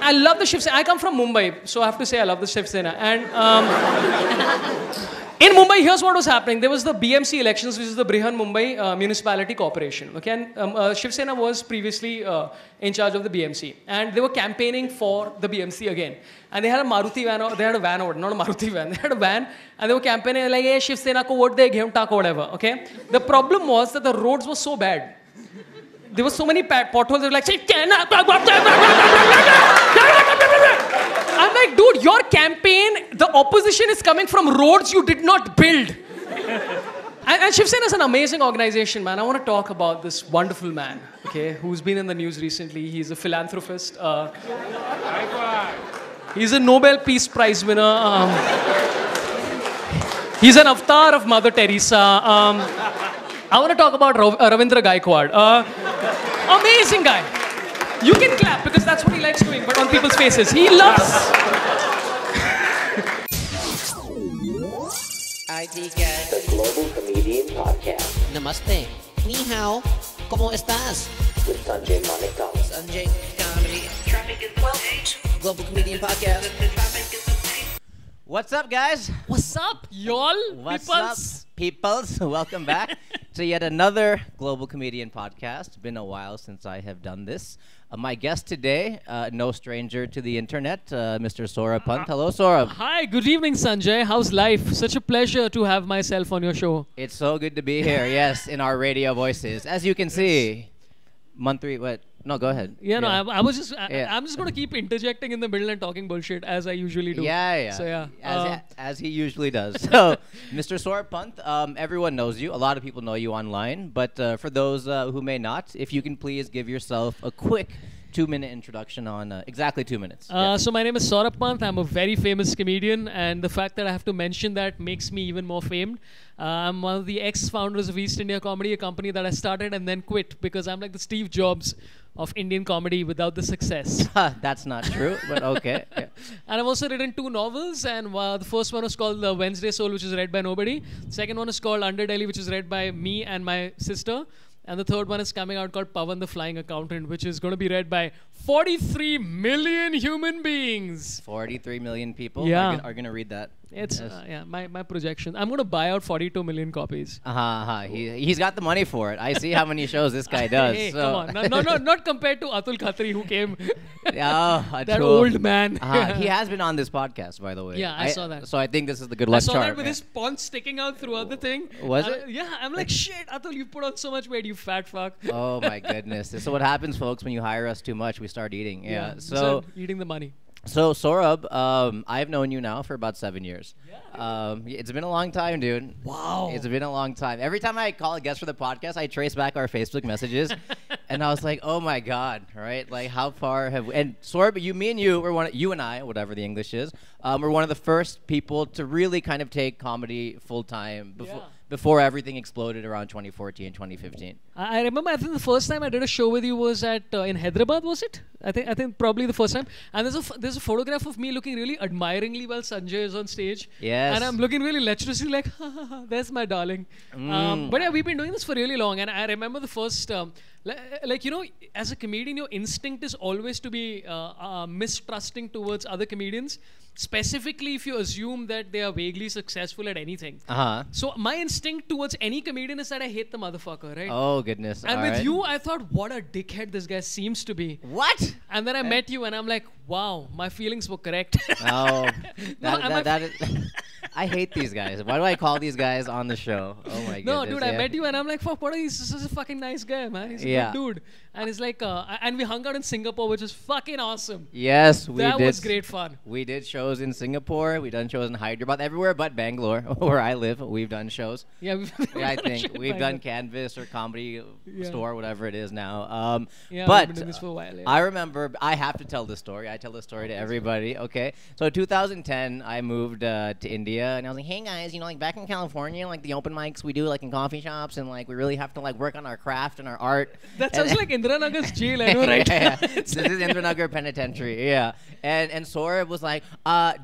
I love the Shiv Sena. I come from Mumbai, so I have to say I love the Shiv Sena. And in Mumbai, here's what was happening. There was the BMC elections, which is the Brihan Mumbai Municipality Corporation. Okay, and Shiv Sena was previously in charge of the BMC, and they were campaigning for the BMC again. And they had a Maruti van, or they had a van, or not a Maruti van. They had a van, and they were campaigning like, "Hey, Shiv Sena ko vote de, ghemta ko whatever." Okay. The problem was that the roads were so bad. There were so many potholes. They were like, I'm like, dude, your campaign, the opposition is coming from roads you did not build. And Shiv Sena is an amazing organization, man. I want to talk about this wonderful man, okay, who's been in the news recently. He's a philanthropist. He's a Nobel Peace Prize winner. He's an avatar of Mother Teresa. I want to talk about Ravindra Gaikwad. Amazing guy. You can clap because that's what he likes doing, but on people's faces. He loves... The Global Comedian Podcast. Namaste. Ni hao. ¿Cómo estás? With Sanjay Manaktala. Sanjay Comedy. Traffic is the page. Global Comedian Podcast. What's up, guys? What's up, y'all? What's Peoples? up, peoples? Welcome back to yet another Global Comedian Podcast. Been a while since I have done this. My guest today, no stranger to the internet, Mr. Sorabh Pant. Hello, Sorabh. Hi, good evening, Sanjay. How's life? Such a pleasure to have myself on your show. It's so good to be here, yes, in our radio voices. As you can see, month 3, what? No, go ahead. Yeah, no, I'm just going to keep interjecting in the middle and talking bullshit as I usually do. Yeah. So, yeah. As he usually does. So, Mr. Sorabh Pant, everyone knows you. A lot of people know you online. But for those who may not, if you can please give yourself a quick 2-minute introduction on exactly 2 minutes. So my name is Sorabh Pant. I'm a very famous comedian, and the fact that I have to mention that makes me even more famed. I'm one of the ex-founders of East India Comedy, a company that I started and then quit because I'm like the Steve Jobs of Indian comedy without the success. That's not true, but okay. Yeah. And I've also written 2 novels, and the first one was called The Wednesday Soul, which is read by nobody. The second one is called Under Delhi, which is read by me and my sister. And the third one is coming out called Pawan the Flying Accountant, which is going to be read by 43 million human beings. 43 million people Yeah. are going to read that. It's Yes. my projection. I'm going to buy out 42 million copies. He's got the money for it. I see how many shows this guy does. Hey, so. come on. Not compared to Atul Khatri, who came. That true. old man. He has been on this podcast, by the way. Yeah, I saw that. So I think this is the good luck I saw chart. that with his paunch sticking out throughout the thing. Was it? Yeah, I'm like, shit, Atul, you put on so much weight, you fat fuck. Oh my goodness. So what happens, folks, when you hire us too much, we start eating. Yeah. So eating the money. So Sorabh, I've known you now for about 7 years. It's been a long time, dude. Wow. It's been a long time. Every time I call a guest for the podcast, I trace back our Facebook messages, and I was like, oh my god, right? Like, how far have we? And Sorabh, me and you were you and I, whatever the English is, were one of the first people to really kind of take comedy full time before everything exploded around 2014, 2015. I remember. I think the first time I did a show with you was at in Hyderabad. Was it? I think probably the first time. And there's a photograph of me looking really admiringly while Sanjay is on stage. Yes. And I'm looking really lecherously like, ha, ha, ha, there's my darling. But yeah, we've been doing this for really long. And I remember the first, like, you know, as a comedian, your instinct is always to be mistrusting towards other comedians. Specifically if you assume that they are vaguely successful at anything. So my instinct towards any comedian is that I hate the motherfucker, right? Oh, goodness. And All with right. you, I thought, what a dickhead this guy seems to be. What? And then I met you and I'm like, wow, my feelings were correct. Oh, No, that is... I hate these guys. Why do I call these guys on the show? Oh my goodness. No, dude, yeah. I met you and I'm like, fuck, what are you? He's such a fucking nice guy, man. He's a Yeah. good dude. And he's like, and we hung out in Singapore, which is fucking awesome. Yes, we That did. was great fun. We did shows in Singapore. We done shows in Hyderabad. Everywhere but Bangalore, where I live, we've done shows. Yeah, Yeah, I think we've done Canvas or Comedy Yeah. Store, whatever it is now. Yeah, but we've been doing this for a while. Yeah. I remember, I have to tell this story. I tell this story to everybody, okay? So 2010, I moved to India, and I was like, hey guys, you know, like back in California, like the open mics we do like in coffee shops, and like we really have to like work on our craft and our art. That sounds like Indiranagar's jail, I know, right? This is Indranagar Penitentiary, yeah. And Sorabh was like,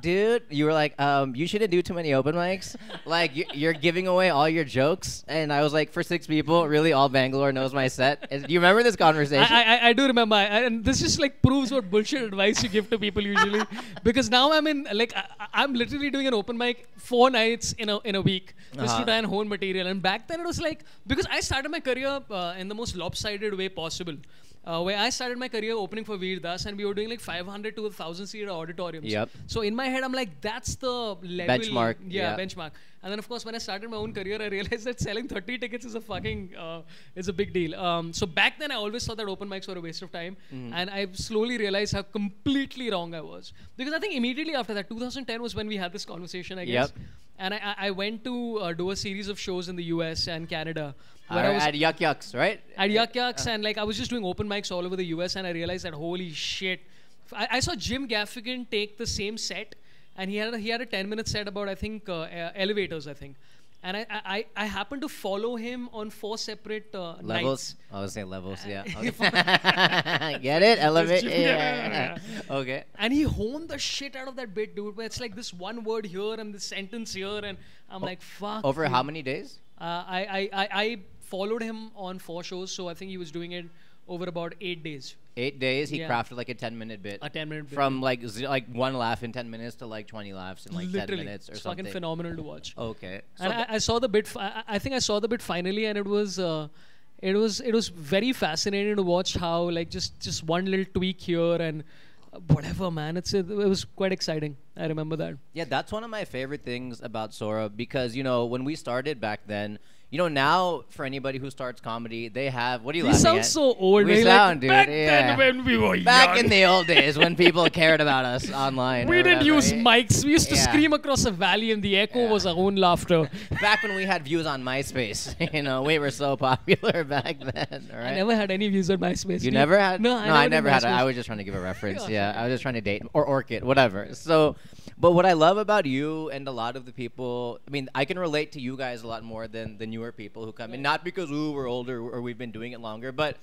dude, you were like, you shouldn't do too many open mics. Like, you're giving away all your jokes. And I was like, for 6 people, really all Bangalore knows my set. Do you remember this conversation? I do remember. And this just like proves what bullshit advice you give to people usually. Because now I'm in, like, I'm literally doing an open mic 4 nights in a week just to try and hone material. And back then it was like, because I started my career in the most lopsided way possible. Where I started my career opening for Veer Das, and we were doing like 500 to 1,000 seat auditoriums. Yep. So in my head, I'm like, that's the level. Benchmark. Yeah, benchmark. And then of course, when I started my own career, I realized that selling 30 tickets is a fucking, is a big deal. So back then, I always thought that open mics were a waste of time. And I slowly realized how completely wrong I was. Because I think immediately after that, 2010 was when we had this conversation, I guess. Yep. And I went to do a series of shows in the US and Canada. Where At Yuck Yucks, right? At Yuck Yucks, and like I was just doing open mics all over the US, and I realized that holy shit. I saw Jim Gaffigan take the same set, and he had a 10-minute set about, I think, elevators, I think. And I happened to follow him on 4 separate Levels? nights. I was saying levels, yeah. Okay. Get it? Elevate? Yeah. Okay. And he honed the shit out of that bit, dude. Where it's like this one word here and this sentence here, and I'm like, fuck. Over dude. how many days? I followed him on 4 shows, so I think he was doing it over about 8 days. 8 days, he crafted like a 10-minute bit. A 10-minute bit. From like one laugh in 10 minutes to like 20 laughs in like Literally. 10 minutes or It's something. fucking phenomenal to watch. Okay. So And I saw the bit. I think I saw the bit finally, and it was very fascinating to watch how like just one little tweak here and whatever, man. It was quite exciting. I remember that. yeah, that's one of my favorite things about Sorabh because, you know, when we started back then, you know, now for anybody who starts comedy, they have, what are you We laughing sound at? so old. We man. sound, like, dude. back Yeah. then when we were Back young. in the old days when people cared about us online. We or didn't whatever, use yeah. mics. We used to Yeah. scream across a valley, and the echo Yeah. was our own laughter. Back when we had views on MySpace. You know, we were so popular back then. All right? I never had any views on MySpace. You never had? No, I did never had it. MySpace. I was just trying to give a reference. Yeah. Yeah, I was just trying to date or Orchid, whatever. So, but what I love about you and a lot of the people, I mean, I can relate to you guys a lot more than the newer people who come in. Not because we're older or we've been doing it longer, but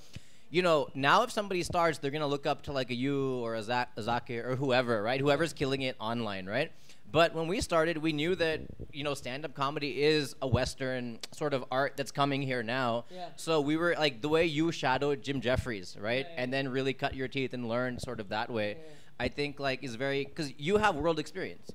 you know, now if somebody starts, they're gonna look up to like a you or a Zakir or whoever, right? Whoever's killing it online, right? But when we started, we knew that, you know, stand-up comedy is a Western sort of art that's coming here now. Yeah. So we were like, the way you shadowed Jim Jeffries, right? Yeah, yeah. And then really cut your teeth and learn sort of that way. I think like is very, because you have world experience.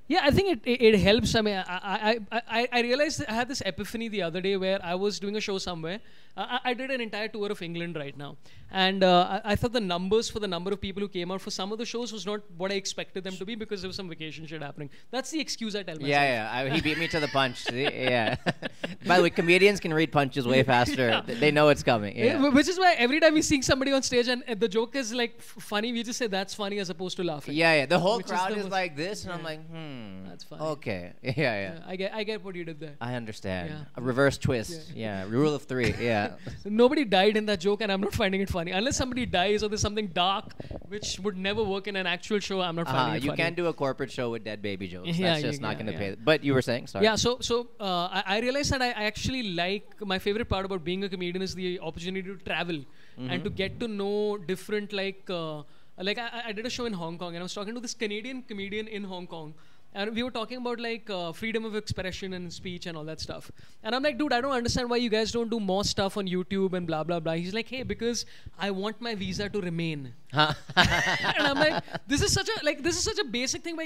Yeah, I think it helps. I mean, I realized I had this epiphany the other day where I was doing a show somewhere. I did an entire tour of England right now. And I thought the numbers for the number of people who came out for some of the shows was not what I expected them to be because there was some vacation shit happening. That's the excuse I tell myself. Yeah. He beat me to the punch. See? Yeah. By the way, comedians can read punches way faster. Yeah. They know it's coming. Yeah. Which is why every time we see somebody on stage and the joke is like funny, we just say that's funny as opposed to laughing. Yeah. The whole Which is crowd the is most- like this, and I'm Yeah. like, That's funny. Okay. Yeah. I get what you did there. I understand. Yeah. A reverse twist. Yeah. Rule of 3. Yeah. Nobody died in that joke, and I'm not finding it funny. Unless somebody dies or there's something dark, which would never work in an actual show, I'm not finding it You funny. can't do a corporate show with dead baby jokes. Yeah, That's just not going to yeah. pay. But you were saying, sorry. Yeah, so I realized that I actually like, my favorite part about being a comedian is the opportunity to travel and to get to know different, like I did a show in Hong Kong, and I was talking to this Canadian comedian in Hong Kong. And we were talking about like freedom of expression and speech and all that stuff. And I'm like, dude, I don't understand why you guys don't do more stuff on YouTube and blah, blah, blah. He's like, hey, because I want my visa to remain. And I'm like, this is such a basic thing,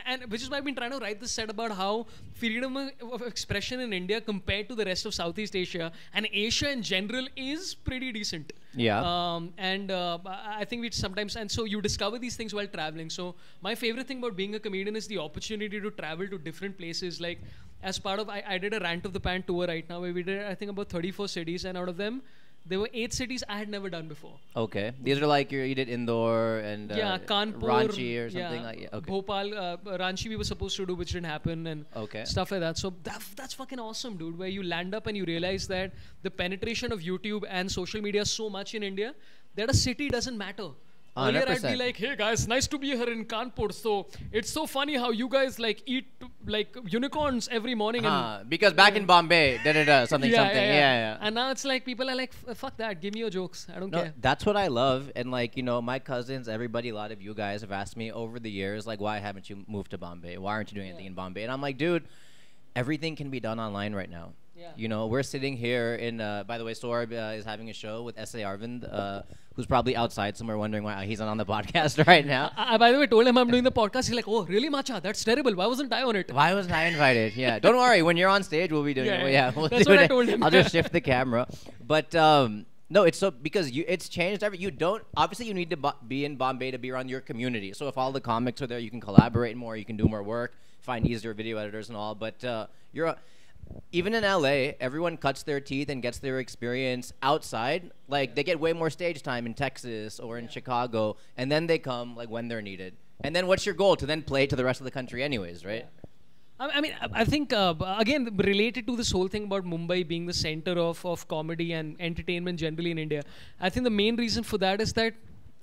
and which is why I've been trying to write this set about how freedom of expression in India compared to the rest of Southeast Asia and Asia in general is pretty decent. Yeah. I think we sometimes, and so you discover these things while traveling. So my favorite thing about being a comedian is the opportunity to travel to different places. Like as part of, I did a Rant of the Pan tour right now where we did, I think, about 34 cities, and out of them, there were 8 cities I had never done before. Okay. These are like you did Indore and Kanpur, Ranchi or something like that. Okay. Bhopal, Ranchi we were supposed to do, which didn't happen, and Okay. stuff like that. So that's fucking awesome, dude. Where you land up and you realize that the penetration of YouTube and social media so much in India that a city doesn't matter. Earlier I'd be 100%. like, hey guys, nice to be here in Kanpur. So it's so funny how you guys like eat like unicorns every morning. And, because back in Bombay, something. Yeah. And now it's like people are like, fuck that, give me your jokes. I don't care. That's what I love. And like, my cousins, everybody, a lot of you guys have asked me over the years, like, why haven't you moved to Bombay? Why aren't you doing anything in Bombay? And I'm like, dude, everything can be done online right now. Yeah. We're sitting here in, by the way, Sorabh is having a show with S.A. Arvind, who's probably outside somewhere wondering why he's not on the podcast right now. I, by the way, told him I'm doing the podcast. He's like, oh, really, Macha? That's terrible. Why wasn't I on it? Why wasn't I invited? Yeah. Don't worry. When you're on stage, we'll be doing it. Yeah. We'll That's what I told him. I'll just shift the camera. But, no, it's so because it's changed. You don't obviously you need to be in Bombay to be around your community. So if all the comics are there, you can collaborate more. You can do more work, find easier video editors and all. But even in LA, everyone cuts their teeth and gets their experience outside. Like they get way more stage time in Texas or in Chicago, and then they come like when they're needed. And then what's your goal? To then play to the rest of the country, anyways, right? I mean, I think, again, related to this whole thing about Mumbai being the center of comedy and entertainment generally in India, I think the main reason for that is that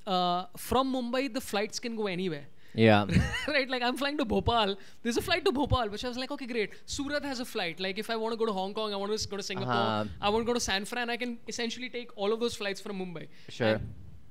from Mumbai, the flights can go anywhere. Yeah. Right? Like, I'm flying to Bhopal. There's a flight to Bhopal, which I was like, okay, great. Surat has a flight. Like, if I want to go to Hong Kong, I want to go to Singapore, I want to go to San Fran, I can essentially take all of those flights from Mumbai. Sure.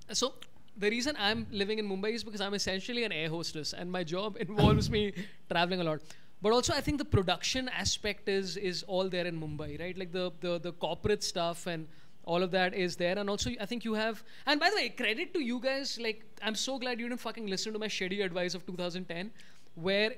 And so the reason I'm living in Mumbai is because I'm essentially an air hostess, and my job involves me traveling a lot. But also, I think the production aspect is all there in Mumbai, right? Like the corporate stuff and all of that is there. And also, I think you have... And by the way, credit to you guys. Like, I'm so glad you didn't fucking listen to my shitty advice of 2010, where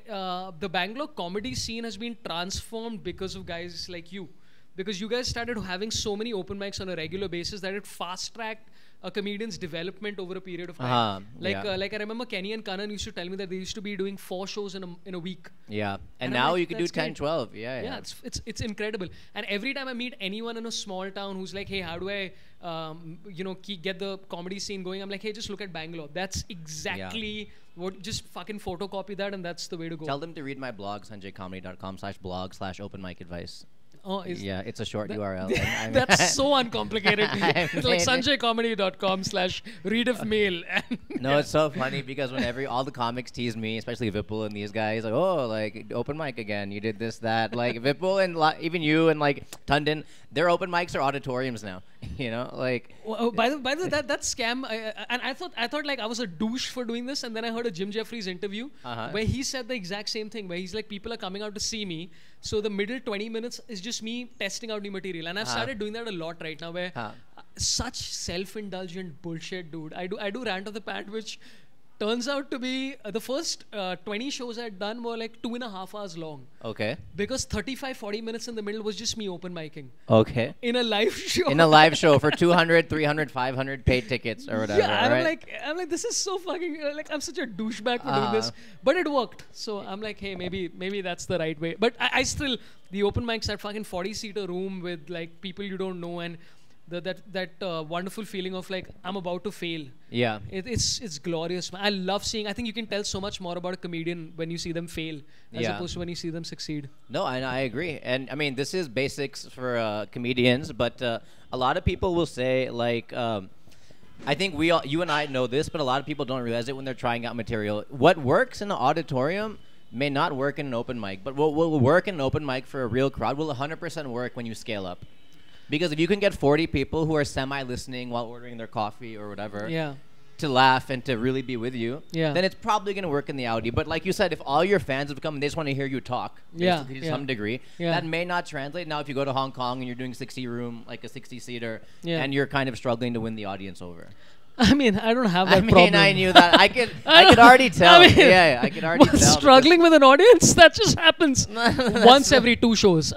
the Bangalore comedy scene has been transformed because of guys like you. Because you guys started having so many open mics on a regular basis that it fast-tracked a comedian's development over a period of time. Like I remember Kenny and Kanan used to tell me that they used to be doing 4 shows in a week. Yeah. And now like, you can do 10, great. 12. Yeah. It's incredible. And every time I meet anyone in a small town who's like, hey, how do I get the comedy scene going? I'm like, hey, just look at Bangalore. That's exactly what, just fucking photocopy that, and that's the way to go. Tell them to read my blog, sanjaycomedy.com/blog/open mic advice. Oh, it's a short URL. That's so uncomplicated. It's like sanjaycomedy.com/read-if-mail. No, it's so funny because whenever all the comics tease me, especially Vipul and these guys, like, oh, like open mic again. You did this, that. Like Vipul and even you and like Tundon, their open mics are auditoriums now. Like. Well, by the way, that scam, and I thought like I was a douche for doing this, and then I heard a Jim Jeffries interview where he said the exact same thing, where he's like, people are coming out to see me, so the middle 20 minutes is just me testing out new material, and I've started doing that a lot right now, where such self-indulgent bullshit, dude. I do Rant of the Pant, which turns out to be the first 20 shows I'd done were like 2.5 hours long. Okay. Because 35-40 minutes in the middle was just me open micing. Okay. In a live show. In a live show for 200, 300, 500 paid tickets or whatever. Yeah, right? I'm like, this is so fucking like I'm such a douchebag for doing this, but it worked. So I'm like, hey, maybe that's the right way. But I still, the open mics, that fucking 40-seater room with like people you don't know, and that wonderful feeling of like I'm about to fail. Yeah, it's glorious. I love seeing. I think you can tell so much more about a comedian when you see them fail as opposed to when you see them succeed. No, I agree. And I mean, this is basics for comedians, but a lot of people will say like. I think you and I know this, but a lot of people don't realize it when they're trying out material. What works in an auditorium may not work in an open mic, but what will work in an open mic for a real crowd will 100% work when you scale up. Because if you can get 40 people who are semi-listening while ordering their coffee or whatever to laugh and to really be with you, then it's probably going to work in the Audi. But like you said, if all your fans have come and they just want to hear you talk to some degree, that may not translate. Now, if you go to Hong Kong and you're doing 60-room, like a 60-seater, and you're kind of struggling to win the audience over. I mean, I don't have that problem. I knew that. I could already tell. I could already tell. Struggling with an audience? That just happens once every 2 shows.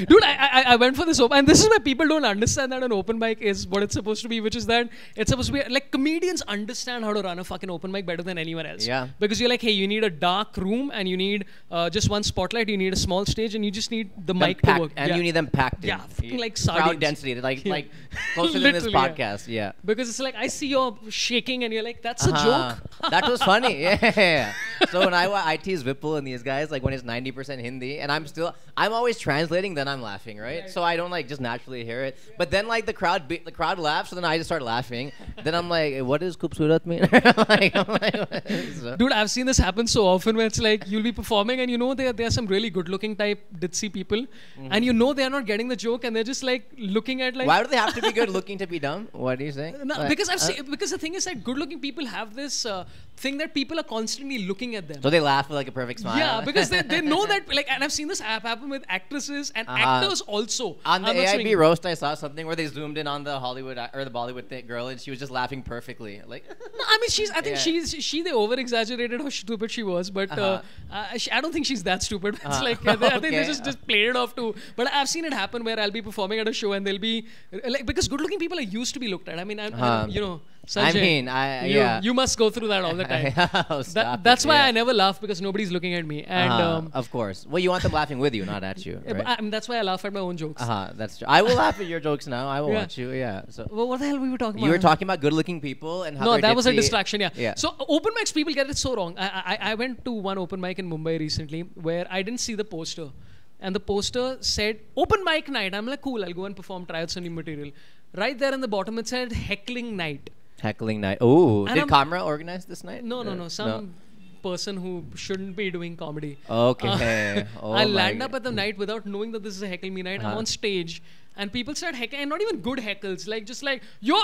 Dude, I went for this open, and this is where people don't understand that an open mic is what it's supposed to be, which is that it's supposed to be like comedians understand how to run a fucking open mic better than anyone else. Yeah. Because you're like, hey, you need a dark room and you need just one spotlight, you need a small stage, and you just need the mic to work. And you need them packed in. Yeah, fucking like sardines. Crowd density, like closer than this podcast. Yeah. Because it's like, I see you're shaking and you're like, that's a joke. That was funny. Yeah. So when I tease Vipul and these guys, like when it's 90% Hindi, and I'm always translating, then I'm laughing, right? So I don't like just naturally hear it. But then like the crowd laughs, so then I just start laughing. Then I'm like, what does "Khubsurat" mean? So. Dude, I've seen this happen so often where it's like you'll be performing and you know there are some really good looking type ditzy people and you know they're not getting the joke and they're just like looking at like. Why do they have to be good looking to be dumb? What are you saying? No, Like, because I've seen, because the thing is that good looking people have this thing that people are constantly looking at them. So they laugh with like a perfect smile. Yeah, because they know that, like, and I've seen this happen with actresses and actors also. On the I'm not AIB saying- roast, I saw something where they zoomed in on the Hollywood or the Bollywood girl, and she was just laughing perfectly. Like, No, I mean, I think they over exaggerated how stupid she was, but I don't think she's that stupid. It's like, I think they just played it off too. But I've seen it happen where I'll be performing at a show and they'll be, like, because good looking people are used to be looked at. I mean, you know, Sanjay, you must go through that all the time. That's why I never laugh because nobody's looking at me. And of course. Well, you want them laughing with you, not at you. Right? that's why I laugh at my own jokes. That's true. I will laugh at your jokes now. I will watch you. Yeah. So Well, what the hell were we talking about? you were talking about good-looking people and how No, they're that was a ditzy. distraction. Yeah. Yeah. So open mics, people get it so wrong. I went to one open mic in Mumbai recently where I didn't see the poster, and the poster said open mic night. I'm like, cool, I'll go and perform, try out some new material. Right there in the bottom, it said heckling night. Heckling night. Oh, And did I'm- Kamra organize this night? No. Some person who shouldn't be doing comedy. Okay. Oh I my land God. up at the night without knowing that this is a heckle me night. I'm on stage and people start heckling, and not even good heckles, like just like you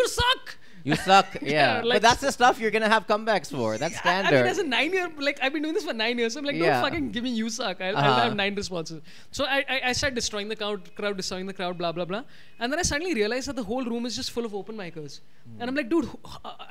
suck. You suck. Yeah. like- But that's the stuff you're gonna have comebacks for. That's standard. I mean, as a 9-year, like I've been doing this for 9 years. So I'm like, Yeah. don't fucking give me you suck. I'll have 9 responses. So I started destroying the crowd, destroying the crowd, blah blah blah. And then I suddenly realized that the whole room is just full of open micers. And I'm like, dude,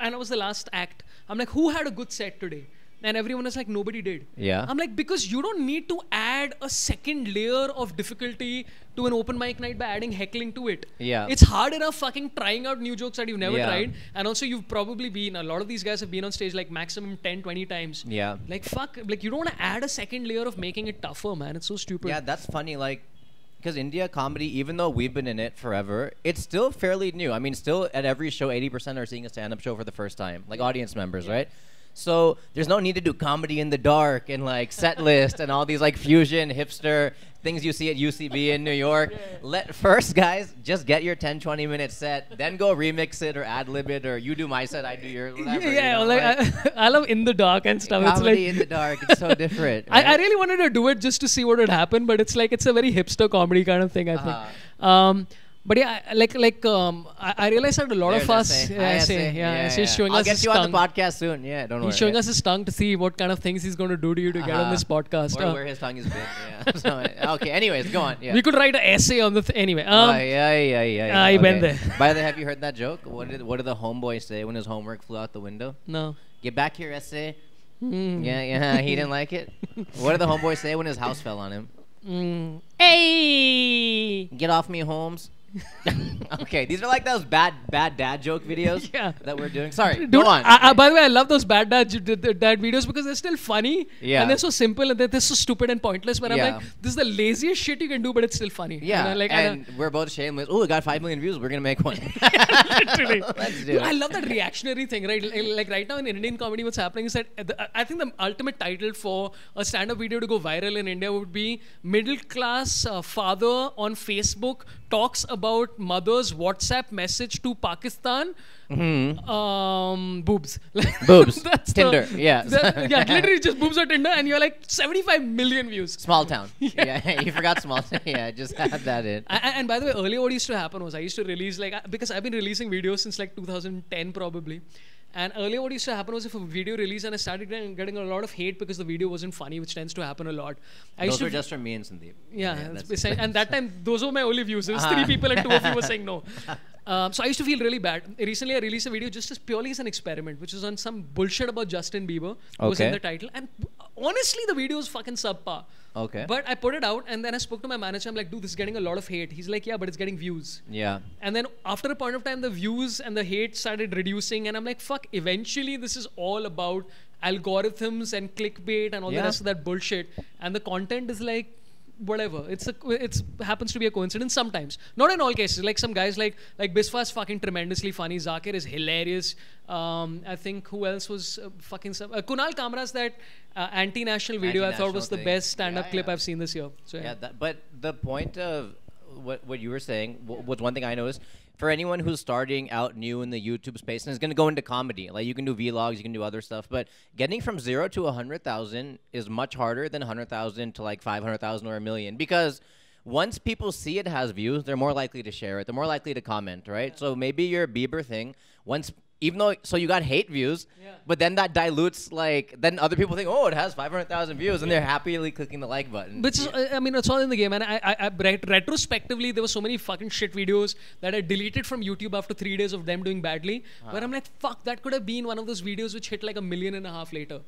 and I was the last act. I'm like, who had a good set today? And everyone is like, nobody did. Yeah. I'm like, because you don't need to add a second layer of difficulty to an open mic night by adding heckling to it. Yeah. It's hard enough fucking trying out new jokes that you've never Yeah. tried. And also you've probably been, a lot of these guys have been on stage like maximum 10, 20 times. Yeah. Like fuck, like you don't want to add a second layer of making it tougher, man. It's so stupid. Yeah, that's funny. Like, because India comedy, even though we've been in it forever, it's still fairly new. I mean, still at every show, 80% are seeing a stand-up show for the first time, like audience members, right? So there's no need to do comedy in the dark and like set list and all these like fusion hipster things you see at UCB in New York. Let first, guys, just get your 10-20 minute set, then go remix it or ad lib it, or you do my set, I do your whatever. Yeah, you know, like I love in the dark and stuff. It's comedy like in the dark. It's so different. I right? really wanted to do it just to see what would happen, but it's like it's a very hipster comedy kind of thing, I think. But yeah, I realized that a lot There's of us, essay. he's showing I'll us get his you on tongue. the podcast soon. Yeah, don't worry. He's showing us his tongue to see what kind of things he's going to do to you to get on this podcast. Or where his tongue is big. Yeah. So, okay. Anyways, go on. Yeah. We could write an essay on the anyway. Yeah. I went there. By the way, have you heard that joke? What did the homeboy say when his homework flew out the window? No. Get back here, essay. Yeah. He didn't like it. What did the homeboy say when his house fell on him? Hey. Get off me, Holmes. Okay, these are like those bad dad joke videos that we're doing. Sorry, Dude, go on. by the way, I love those bad dad videos because they're still funny and they're so simple and they're so stupid and pointless. But I'm like, this is the laziest shit you can do, but it's still funny. Yeah, and we're both shameless. Oh, it got 5 million views. We're gonna make one. Literally. Let's do Dude, it. I love that reactionary thing, right? Like right now in Indian comedy, what's happening is that I think the ultimate title for a stand-up video to go viral in India would be middle-class father on Facebook talks about mother's WhatsApp message to Pakistan. Boobs. Boobs. That's Tinder. Literally just boobs or Tinder, and you're like 75 million views. Small town. Yeah, you forgot small town. Yeah, just add that in. And by the way, earlier what used to happen was I used to release because I've been releasing videos since like 2010 probably. And earlier what used to happen was if a video released and I started getting a lot of hate because the video wasn't funny, which tends to happen a lot. Those were just from me and Sandeep. Yeah, and that time those were my only views. There was 3 people and 2 of you were saying no. So I used to feel really bad. Recently I released a video just as purely as an experiment, which was on some bullshit about Justin Bieber. Was in the title. And honestly the video was fucking subpar. Okay. But I put it out and then I spoke to my manager. I'm like, dude, this is getting a lot of hate. He's like, yeah, but it's getting views. Yeah. And then after a point of time, the views and the hate started reducing. And I'm like, fuck, eventually this is all about algorithms and clickbait and all the rest of that bullshit. And the content is like whatever. It's happens to be a coincidence sometimes. Not in all cases. Like some guys like Biswa's fucking tremendously funny. Zakir is hilarious. I think who else was fucking Kunal Kamra's that anti-national video I thought was the best stand-up clip I've seen this year. So yeah, but the point of what you were saying was one thing I noticed. For anyone who's starting out new in the YouTube space and is going to go into comedy, like you can do vlogs, you can do other stuff, but getting from 0 to 100,000 is much harder than 100,000 to like 500,000 or a million, because once people see it has views, they're more likely to share it, they're more likely to comment, right? So maybe your Bieber thing, even though, so you got hate views, but then that dilutes, like, then other people think, oh, it has 500,000 views, and they're happily clicking the like button. Which is, I mean, it's all in the game. And I retrospectively, there were so many fucking shit videos that I deleted from YouTube after 3 days of them doing badly, where I'm like, fuck, that could have been one of those videos which hit like 1.5 million later.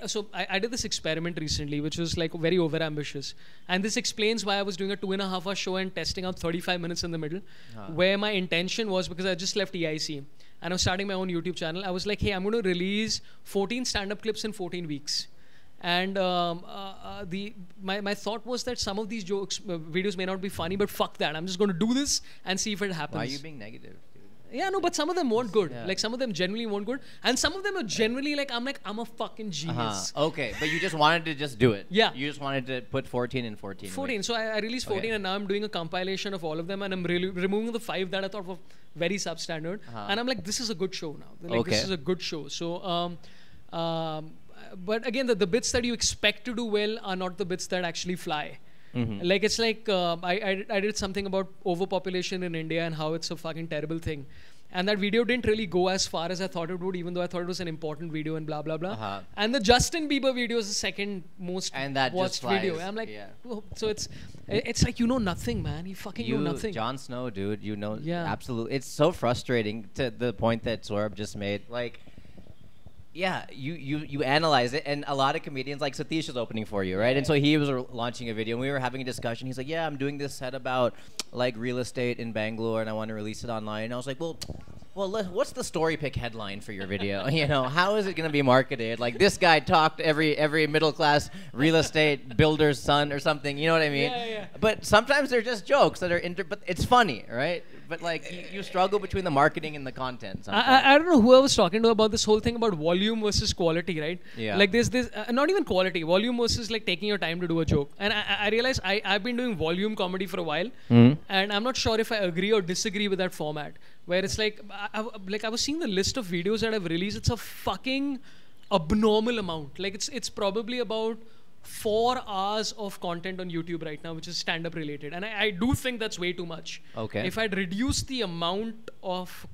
So I did this experiment recently, which was like very overambitious. And this explains why I was doing a 2.5-hour show and testing out 35 minutes in the middle, where my intention was, because I just left EIC, and I was starting my own YouTube channel. I was like, hey, I'm going to release 14 stand-up clips in 14 weeks. And my thought was that some of these videos may not be funny, but fuck that. I'm just going to do this and see if it happens. Why are you being negative, dude? Yeah, no, but some of them weren't good. Yeah. Like, some of them genuinely weren't good. And some of them are genuinely like, I'm a fucking genius. Okay, but you just wanted to just do it. Yeah. You just wanted to put 14 in 14. 14. So I released 14, and now I'm doing a compilation of all of them, and I'm really removing the 5 that I thought were very substandard. And I'm like, this is a good show now. Like, this is a good show. So, but again, the bits that you expect to do well are not the bits that actually fly. Like, it's like, I did something about overpopulation in India and how it's a fucking terrible thing. And that video didn't really go as far as I thought it would, even though I thought it was an important video and blah, blah, blah. And the Justin Bieber video is the second most watched video. I'm like, oh, so it's like, you know nothing, man. You fucking know nothing. Jon Snow, dude, you know, absolutely. It's so frustrating to the point that Sorabh just made. Like, yeah, you analyze it, and a lot of comedians, like Satish is opening for you, right? And so he was launching a video, and we were having a discussion. He's like, yeah, I'm doing this set about, like, real estate in Bangalore, and I want to release it online. And I was like, well, what's the story pick headline for your video? You know, how is it going to be marketed? Like, this guy talked every middle-class real estate builder's son or something, you know what I mean? Yeah. But sometimes they're just jokes that are, but it's funny, right? But, like, you struggle between the marketing and the content sometimes. I don't know who I was talking to about this whole thing about volume versus quality, right? Yeah. Like, there's this, not even quality, volume versus, like, taking your time to do a joke. And I realized I've been doing volume comedy for a while, and I'm not sure if I agree or disagree with that format, where it's like, I was seeing the list of videos that I've released. It's a fucking abnormal amount. Like, it's probably about 4 hours of content on YouTube right now, which is stand-up related, and I do think that's way too much. Okay. If I'd reduced the amount of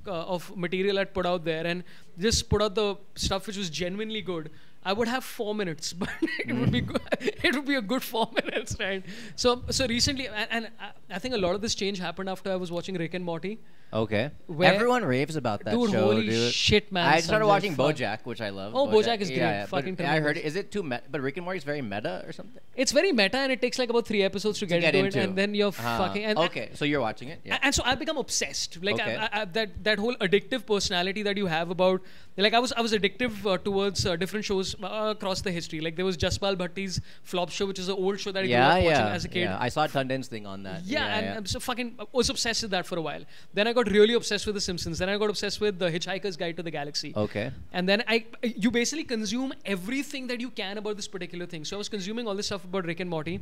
material I'd put out there and just put out the stuff which was genuinely good, I would have 4 minutes, but it would be good. It would be a good 4 minutes, right? So recently, and I think a lot of this change happened after I was watching Rick and Morty. Okay. Everyone raves about that show, holy dude. Shit, man. I started watching BoJack, which I love. Oh, BoJack is great. Yeah, fucking I heard it. Is it too meta? But Rick and Morty is very meta or something? It's very meta, and it takes like about 3 episodes to get into it, and then you're fucking... okay, so you're watching it? Yeah. And so I've become obsessed. Like, that whole addictive personality that you have about... Like, I was addictive towards different shows across the history. Like, there was Jaspal Bhatti's Flop Show, which is an old show that I grew up watching as a kid. Yeah, I saw Tandon's thing on that. And I'm so fucking... was obsessed with that for a while. Then I got really obsessed with The Simpsons. Then I got obsessed with The Hitchhiker's Guide to the Galaxy. Okay. And then you basically consume everything that you can about this particular thing. So I was consuming all this stuff about Rick and Morty.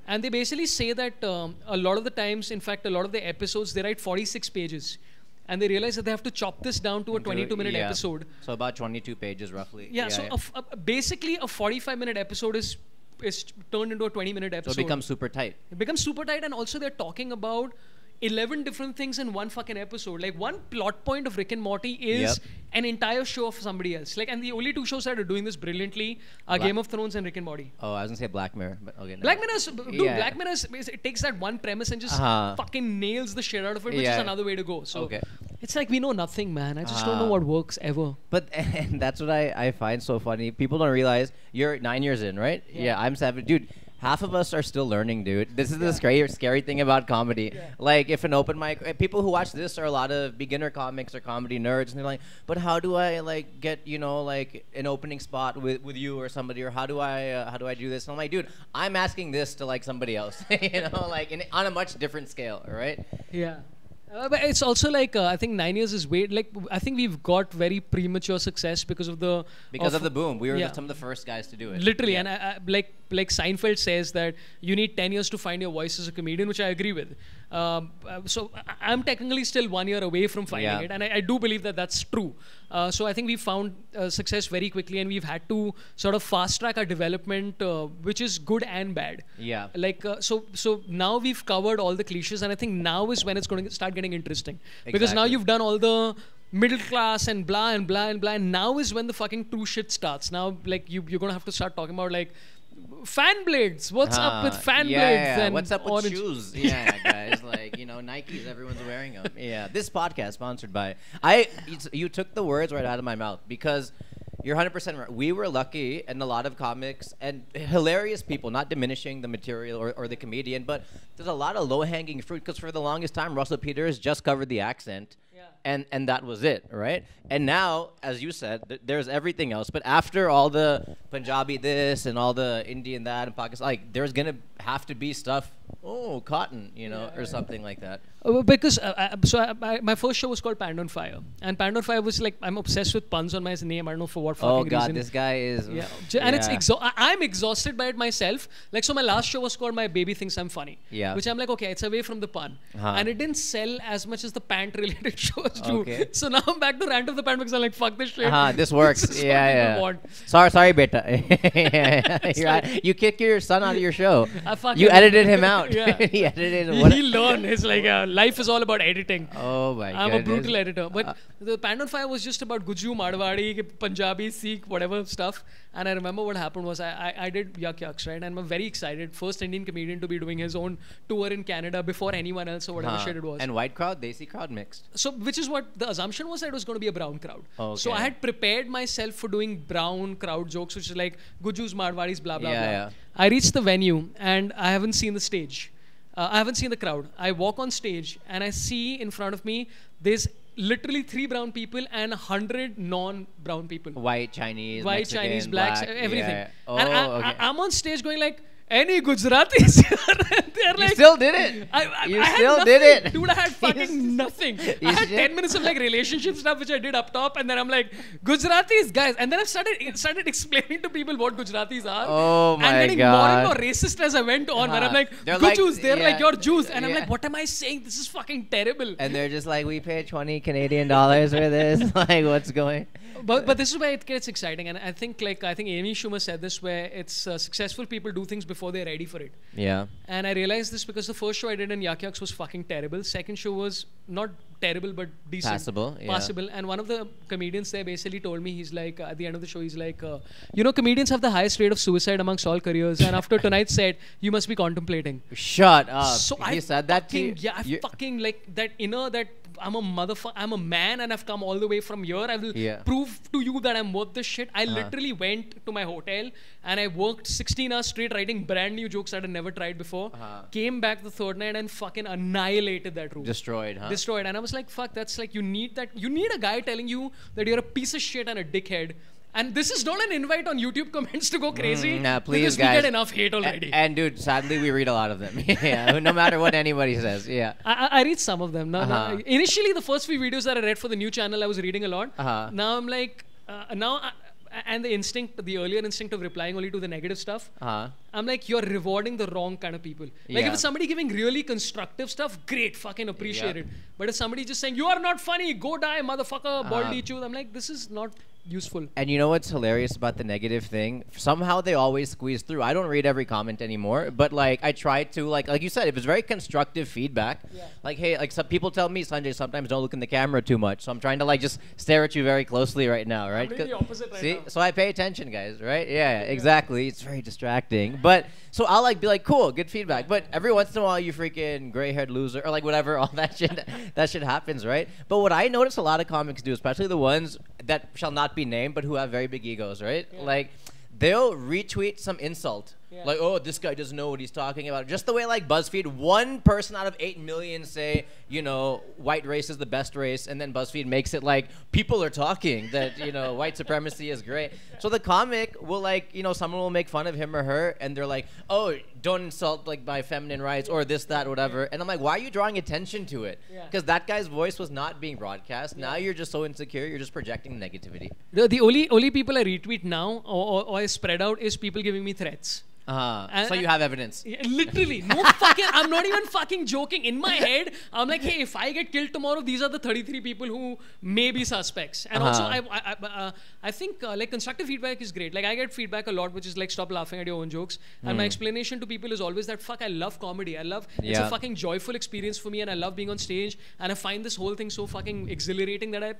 And they basically say that a lot of the times, in fact, a lot of the episodes, they write 46 pages. And they realize that they have to chop this down to a 22-minute episode. So about 22 pages, roughly. Basically, a 45-minute episode is turned into a 20-minute episode. So it becomes super tight. It becomes super tight, and also they're talking about 11 different things in one fucking episode. Like, one plot point of Rick and Morty is an entire show of somebody else. Like, and the only 2 shows that are doing this brilliantly are Game of Thrones and Rick and Morty. Oh, I was gonna say Black Mirror, but okay. Black Mirror, Black Mirror, it takes that one premise and just fucking nails the shit out of it, which is another way to go. So it's like we know nothing, man. I just don't know what works ever. But and that's what I find so funny. People don't realize you're 9 years in, right? Yeah, I'm 7. Dude, half of us are still learning, dude. This is the scary thing about comedy. Like, if an open mic, people who watch this are a lot of beginner comics or comedy nerds, and they're like, but how do I like get, you know, like an opening spot with you or somebody, or how do I do this? And I'm like, dude, I'm asking this to like somebody else, you know, like on a much different scale, right? Yeah. But it's also like I think 9 years is way like I think we've got very premature success because of the boom. We were some of the first guys to do it. Literally, and I, like Seinfeld says that you need 10 years to find your voice as a comedian, which I agree with. So I'm technically still 1 year away from finding it, and I do believe that that's true. So I think we found success very quickly, and we've had to sort of fast track our development, which is good and bad. Yeah. Like so now we've covered all the cliches, and I think now is when it's going to start getting interesting, because now you've done all the middle class and blah and blah and blah, and now is when the fucking true shit starts. Now, like you're gonna have to start talking about like fan blades. What's up with fan blades? And what's up with orange shoes? Yeah, guys, like, you know, Nikes, everyone's wearing them. Yeah, this podcast sponsored by you took the words right out of my mouth, because you're 100% right. We were lucky, and a lot of comics and hilarious people, not diminishing the material or the comedian, but there's a lot of low-hanging fruit, because for the longest time, Russell Peters just covered the accent. And that was it, right? And now, as you said, there's everything else. But after all the Punjabi this and all the Indian that and Pakistan, like, there's gonna have to be stuff, cotton, you know, or something like that. Because my first show was called Panned on Fire, and Panned on Fire was like, I'm obsessed with puns on my name. I don't know for what fucking reason. Oh god, this guy is. And it's I'm exhausted by it myself. Like, so my last show was called My Baby Thinks I'm Funny. Yeah. Which I'm like, okay, it's away from the pun, and it didn't sell as much as the pant related shows do. Okay. So now I'm back to Rant of the Pant, because I'm like, fuck this shit. This works. This is what people want. Sorry, beta. You kick your son out of your show. You edited him out. He edited. He learned. It's like life is all about editing. Oh my god. I'm a brutal editor. But the Panned on Fire was just about Guju, Marwadi, Punjabi, Sikh, whatever stuff. And I remember what happened was I did Yuck Yucks, right? And I'm very excited. First Indian comedian to be doing his own tour in Canada before anyone else or whatever shit it was. And white crowd, Desi crowd mixed. So, which is what the assumption was, that it was going to be a brown crowd. Okay. So I had prepared myself for doing brown crowd jokes, which is like Gujus, Marwadis, blah, blah, blah. I reached the venue and I haven't seen the stage. I haven't seen the crowd. I walk on stage and I see in front of me, there's literally 3 brown people and 100 non-brown people. White, Chinese, White, Mexican, Chinese, blacks, black, everything. Yeah. Oh, And okay. I'm on stage going like, any Gujaratis? They're like, you still did it. I still did it. Dude, I had fucking nothing. I had 10 minutes of like relationship stuff, which I did up top, and then I'm like, Gujaratis, guys. And then I started explaining to people what Gujaratis are. Oh my god. And getting more and more racist as I went on. Where I'm like, Gujus, they're like, you're Jews. And I'm like, what am I saying? This is fucking terrible. And they're just like, we paid 20 Canadian dollars for this. Like, what's going? But this is where it gets exciting, and I think Amy Schumer said this, where it's successful people do things before they're ready for it. Yeah. And I realized this because the first show I did in Yuck Yucks was fucking terrible. Second show was not terrible but decent. Passable. And one of the comedians there basically told me, he's like, at the end of the show, he's like, you know, comedians have the highest rate of suicide amongst all careers, and after tonight's set, you must be contemplating. Shut up. So he said that to you? Yeah, I fucking like that inner that. I'm a motherfucker. I'm a man, and I've come all the way from here. I will prove to you that I'm worth this shit. I literally went to my hotel and I worked 16 hours straight writing brand new jokes that I'd never tried before. Came back the third night and fucking annihilated that room. Destroyed. And I was like, fuck, that's like, you need that. You need a guy telling you that you're a piece of shit and a dickhead. And this is not an invite on YouTube comments to go crazy. Nah, please, because guys. we get enough hate already. And dude, sadly, we read a lot of them. Yeah, no matter what anybody says. Yeah. I read some of them. No, initially, the first few videos that I read for the new channel, I was reading a lot. Now I'm like, and the earlier instinct of replying only to the negative stuff. I'm like, you're rewarding the wrong kind of people. Like, if it's somebody giving really constructive stuff, great, fucking appreciate it. But if somebody just saying, you are not funny, go die, motherfucker, baldy chew, I'm like, this is not useful. And you know what's hilarious about the negative thing? Somehow they always squeeze through. I don't read every comment anymore, but like I try to, like you said, if it's very constructive feedback, like, hey, like some people tell me, Sanjay, sometimes don't look in the camera too much. So I'm trying to like just stare at you very closely right now, right? I'm the opposite right see? now. So I pay attention, guys, right? Yeah, exactly. It's very distracting. But so I'll like be like, cool, good feedback. But every once in a while, you freaking gray-haired loser or like whatever, all that shit happens, right? But what I notice a lot of comics do, especially the ones that shall not be named, but who have very big egos, right? Like, they'll retweet some insult Yeah. Like, oh, this guy doesn't know what he's talking about. Just the way, like, BuzzFeed, 1 person out of 8 million say, you know, white race is the best race, and then BuzzFeed makes it like, people are talking that, you know, white supremacy is great. So the comic will, like, you know, someone will make fun of him or her, and they're like, oh, don't insult, like, my feminine rights, or this, that, whatever. And I'm like, why are you drawing attention to it? Because that guy's voice was not being broadcast. Now you're just so insecure, you're just projecting negativity. The only people I retweet now or I spread out is people giving me threats. So you have evidence. Literally, no fucking. I'm not even fucking joking. In my head, I'm like, hey, if I get killed tomorrow, these are the 33 people who may be suspects. And also, I think like constructive feedback is great. Like I get feedback a lot, which is like, stop laughing at your own jokes. And my explanation to people is always that, fuck, I love comedy. It's a fucking joyful experience for me, and I love being on stage. And I find this whole thing so fucking exhilarating that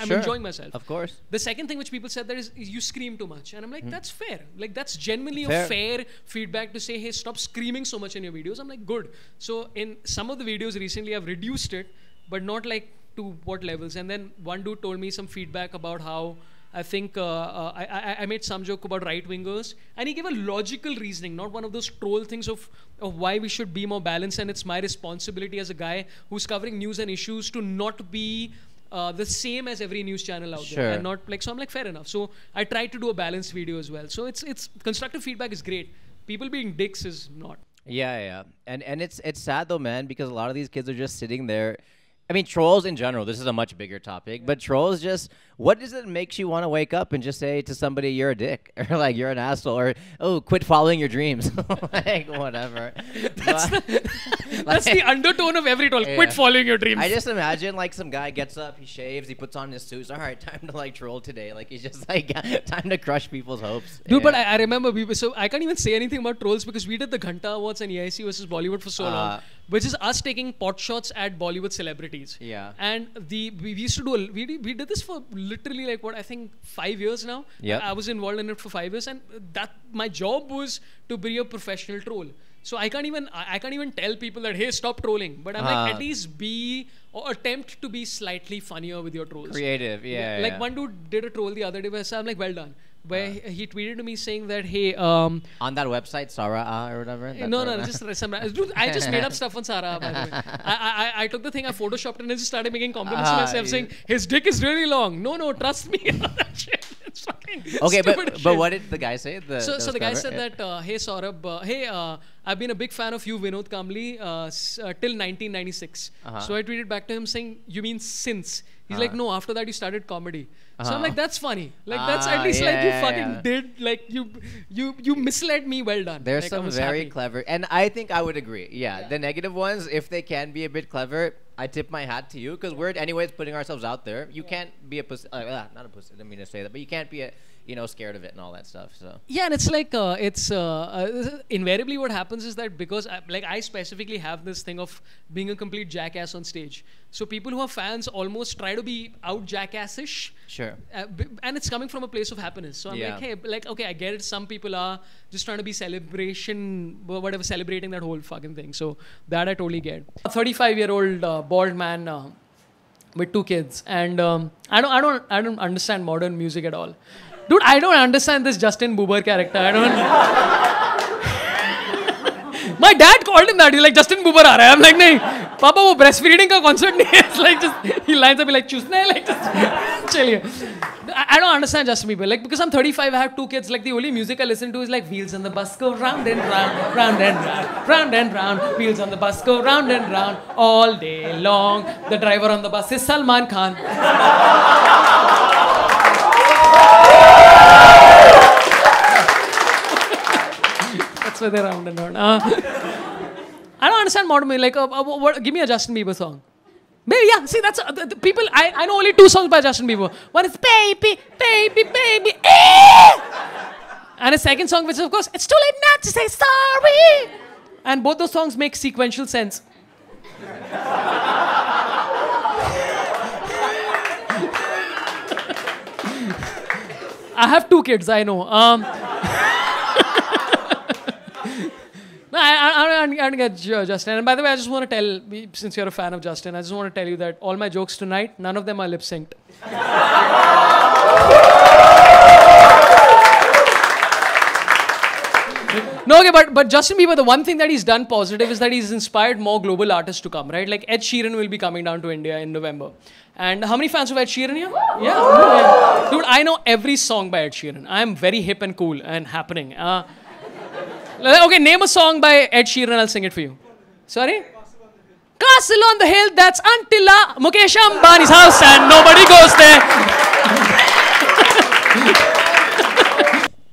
I'm enjoying myself. Of course. The second thing which people said that is you scream too much, and I'm like, that's fair. Like that's genuinely a fair feedback to say, hey, stop screaming so much in your videos. I'm like, good. So in some of the videos recently, I've reduced it, but not like to what levels. And then one dude told me some feedback about how I think I made some joke about right-wingers, and he gave a logical reasoning, not one of those troll things of why we should be more balanced, and it's my responsibility as a guy who's covering news and issues to not be the same as every news channel out there, and not like, so I'm like, fair enough. So I tried to do a balanced video as well. So it's constructive feedback is great. People being dicks is not. Yeah. And it's sad though, man, because a lot of these kids are just sitting there. I mean, trolls in general, this is a much bigger topic, but trolls just, what is it that makes you want to wake up and just say to somebody, you're a dick, or like, you're an asshole, or, oh, quit following your dreams, like, whatever. That's the undertone of every troll, quit following your dreams. I just imagine, like, some guy gets up, he shaves, he puts on his suits, all right, time to, like, troll today, like, he's just, like, time to crush people's hopes. Dude, but I remember, so I can't even say anything about trolls because we did the Ghanta Awards and EIC versus Bollywood for so long, which is us taking pot shots at Bollywood celebrities. Yeah. And we used to do, we did this for literally like what, I think 5 years now. Yeah. I was involved in it for 5 years, and that my job was to be a professional troll. So I can't even tell people that, hey, stop trolling. But I'm like, at least be or attempt to be slightly funnier with your trolls. Creative, yeah. Like one dude did a troll the other day where I'm like, well done. Where he tweeted to me saying that, hey, on that website, Sara or whatever? No, just some, dude, I just made up stuff on Sara, by the way. I took the thing, I photoshopped it, and I just started making compliments to myself, saying, his dick is really long. No, trust me. That shit. It's fucking stupid shit. But what did the guy say? So the guy said that, hey, Sorabh, I've been a big fan of you, Vinod Kamli, till 1996. So I tweeted back to him saying, you mean since? He's like, no, after that you started comedy. So I'm like, that's funny. Like that's at least like you fucking did, like you misled me, well done. There's like, some very clever, and I think I would agree. Yeah, the negative ones, if they can be a bit clever, I tip my hat to you, because we're anyways putting ourselves out there. You can't be a pussy, not a pussy, I didn't mean to say that, but you can't be scared of it and all that stuff. So yeah, and it's like invariably what happens is that because I specifically have this thing of being a complete jackass on stage. So people who are fans almost try to be out jackassish. Sure. And it's coming from a place of happiness. So I'm like, hey, like, okay, I get it. Some people are just trying to be celebrating that whole fucking thing. So that I totally get. A 35-year-old bald man with 2 kids, and I don't understand modern music at all. Dude, I don't understand this Justin Bieber character. I don't. My dad called him that. He's like, Justin Bieber aa raha hai. I'm like, nahi, Papa, wo breastfeeding ka concert nahi hai. It's like just he lines up, he like, chusna hai, like just chill here. I don't understand Justin Bieber. Like, because I'm 35, I have 2 kids. Like, the only music I listen to is like, wheels on the bus go round and round, round and round, round and round. Wheels on the bus go round and round all day long. The driver on the bus is Salman Khan. That's why they're round and round. I don't understand modern music. Like, give me a Justin Bieber song. Maybe, yeah, see, that's the people. I know only 2 songs by Justin Bieber. One is Baby, Baby, Baby, eh! And a second song, which is, of course, it's too late not to say sorry. And both those songs make sequential sense. I have 2 kids, I know. No, I don't get Justin. And by the way, I just want to tell, since you're a fan of Justin, I just want to tell you that all my jokes tonight, none of them are lip synced. Okay, but Justin Bieber, the one thing that he's done positive is that he's inspired more global artists to come, right? Like Ed Sheeran will be coming down to India in November. And how many fans of Ed Sheeran here? Yeah. Dude, I know every song by Ed Sheeran. I am very hip and cool and happening. Okay, name a song by Ed Sheeran, I'll sing it for you. Sorry? Castle on the hill, that's Antilla, Mukesh Ambani's house, and nobody goes there.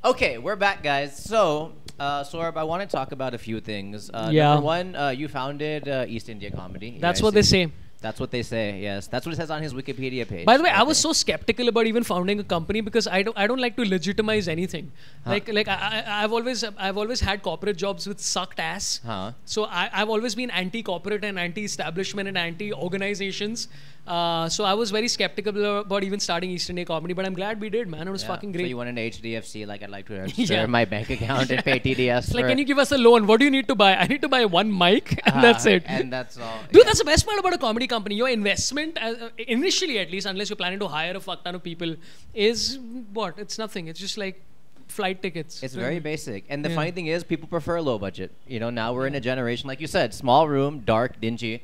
Okay, we're back, guys. So, Sorabh, I want to talk about a few things. Yeah. Number one, you founded East India Comedy. That's EIC. what they say. That's what they say, yes. That's what it says on his Wikipedia page. By the way, I was so skeptical about even founding a company because I don't like to legitimize anything. Like I've always had corporate jobs which sucked ass. So I've always been anti-corporate and anti-establishment and anti-organizations. So I was very skeptical about even starting East India Comedy, but I'm glad we did, man. It was fucking great. So you went into HDFC, like, I'd like to register my bank account and pay TDS. Like, can you give us a loan? What do you need to buy? I need to buy one mic, and that's it. And that's all. Dude, that's the best part about a comedy company. Your investment, initially at least, unless you're planning to hire a fuck ton of people, is what? It's nothing. It's just like flight tickets. It's very basic. And the funny thing is, people prefer low budget. You know, now we're in a generation, like you said, small room, dark, dingy.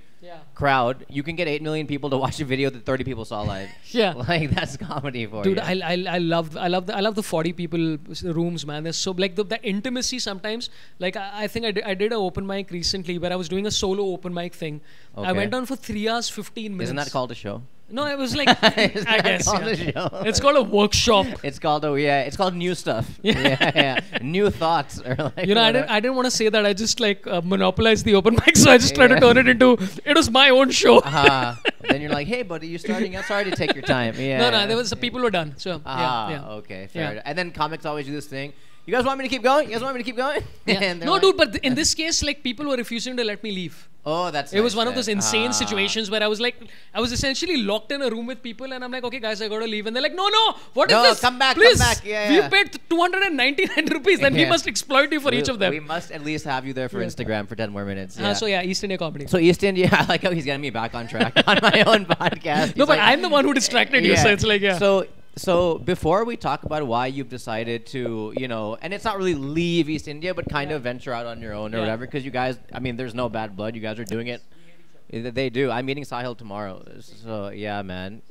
Crowd, you can get 8 million people to watch a video that 30 people saw live. Like, that's comedy for you. Dude, I love the 40 people rooms, man. There's so like the intimacy sometimes. Like I think I did an open mic recently where I was doing a solo open mic thing. I went on for 3 hours 15 minutes. Isn't that called a show? No, it was like I guess it's called a workshop. It's called it's called new stuff. New thoughts. Or like, you know, I didn't want to say that. I just like monopolized the open mic, so I just tried to turn it into it was my own show. Then you're like, hey, buddy, you starting out? Sorry to take your time. No, there was people were done. So okay, fair. And then comics always do this thing. You guys want me to keep going? You guys want me to keep going? No, like, dude, but in this case, like, people were refusing to let me leave. Oh, that's it was one of those insane situations where I was essentially locked in a room with people, and I'm like, okay, guys, I gotta leave, and they're like, no, what is this? Come back, please, come back. We paid 299 rupees, and we must exploit you for each of them. We must at least have you there for Instagram for 10 more minutes. So East India Comedy. So East India, I like how he's getting me back on track on my own podcast. No, but I'm the one who distracted you, so it's like, So before we talk about why you've decided to, you know, and it's not really leave East India, but kind of venture out on your own or whatever, because you guys, I mean, there's no bad blood. You guys are doing it. They do. I'm meeting Sahil tomorrow. So, yeah, man.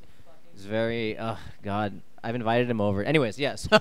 It's very, oh, God. I've invited him over. Anyways, yes. He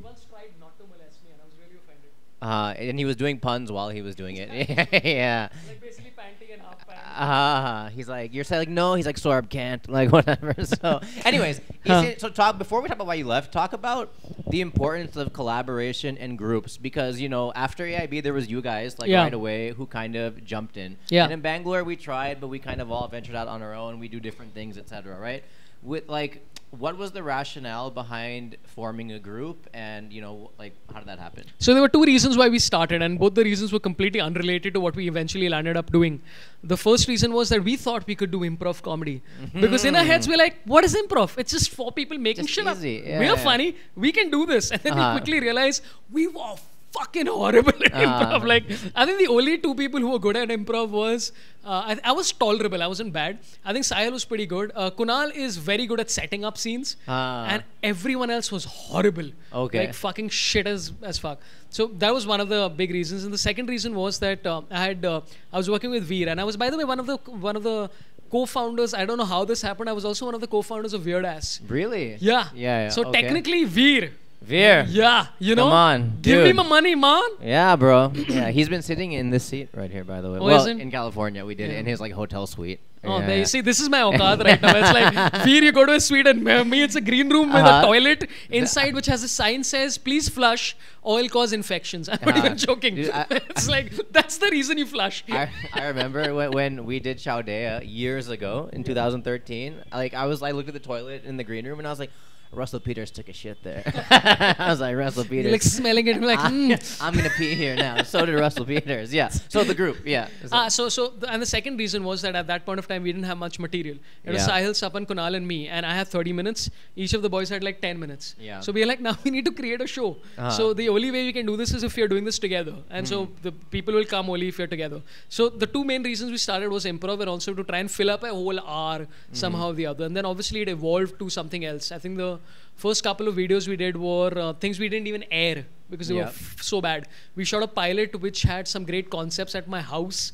once tried not to molest me, and I was really offended. And he was doing puns while he was doing it. Yeah. Like basically panty and half pant. He's like, you're saying, like, no. He's like, Sorabh can't. Like, whatever. So, anyways. Before we talk about why you left, talk about the importance of collaboration and groups. Because, you know, after AIB, there was you guys, like, right away, who kind of jumped in. And in Bangalore, we tried, but we kind of all ventured out on our own. We do different things, etc. Right? With, like, what was the rationale behind forming a group, and, you know, like, how did that happen? So there were 2 reasons why we started, and both the reasons were completely unrelated to what we eventually landed up doing. The first reason was that we thought we could do improv comedy. Because in our heads, we're like, what is improv? It's just 4 people making shit up. We're funny. We can do this. And then we quickly realized we were fucking horrible at improv. Like, I think the only 2 people who were good at improv was I was tolerable. I wasn't bad. I think Sahil was pretty good. Kunal is very good at setting up scenes, and everyone else was horrible. Like fucking shit as fuck. So that was one of the big reasons. And the second reason was that I was working with Veer, and I was, by the way, one of the co-founders. I don't know how this happened. I was also one of the co-founders of Weird Ass. Really? Yeah. So technically, Veer. Yeah, you know. Come on, give me my money, man. Yeah, bro. Yeah, he's been sitting in this seat right here, by the way. Well, in California, we did it in his like hotel suite. There you see, this is my auqaat right now. It's like, Veer, you go to a suite, and me, it's a green room with a toilet inside, which has a sign says, "Please flush. Oil cause infections." I'm not even joking. Dude, it's like, that's the reason you flush. I remember when we did Chowdaya years ago in 2013. Like I looked at the toilet in the green room, and I was like, Russell Peters took a shit there. I was like, Russell Peters. You're like smelling it, like, I'm going to pee here now. So did Russell Peters. Yeah. So the group, yeah. And the second reason was that at that point of time, we didn't have much material. It was Sahil, Sapan, Kunal, and me. And I had 30 minutes. Each of the boys had like 10 minutes. Yeah. So we were like, now we need to create a show. So the only way we can do this is if we are doing this together. And so the people will come only if you're together. So the 2 main reasons we started was improv, and also to try and fill up a whole hour somehow or the other. And then obviously it evolved to something else. I think the first couple of videos we did were things we didn't even air because they were so bad. We shot a pilot which had some great concepts at my house,